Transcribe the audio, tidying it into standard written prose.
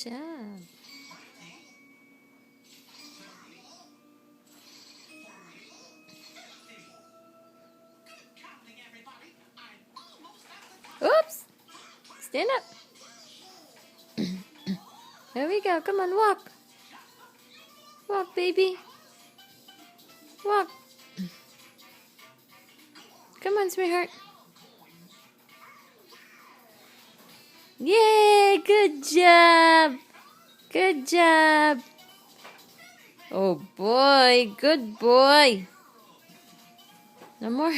job. Oops. Stand up. There we go. Come on, walk. Walk, baby. Walk. Come on, sweetheart. Yay! Good job. Good job. Oh boy. Good boy. No more.